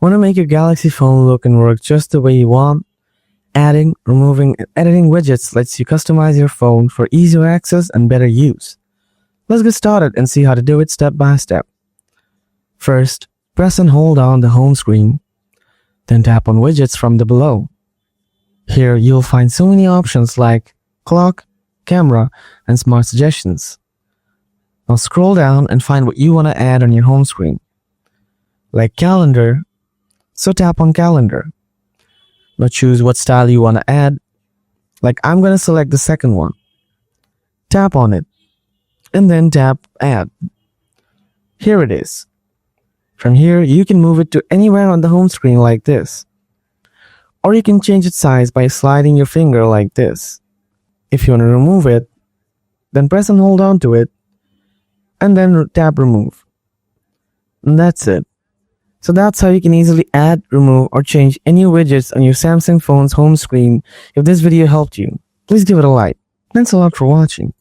Want to make your Galaxy phone look and work just the way you want? Adding, removing, and editing widgets lets you customize your phone for easier access and better use. Let's get started and see how to do it step by step. First, press and hold down the home screen, then tap on widgets from the below. Here you'll find so many options like clock, camera, and smart suggestions. Now scroll down and find what you want to add on your home screen. Like calendar, so tap on calendar. Now choose what style you want to add. Like I'm going to select the second one. Tap on it, and then tap add. Here it is. From here, you can move it to anywhere on the home screen like this. Or you can change its size by sliding your finger like this. If you want to remove it, then press and hold on to it, and then tap remove. And that's it. So that's how you can easily add, remove, or change any widgets on your Samsung phone's home screen. If this video helped you, please give it a like. Thanks a lot for watching.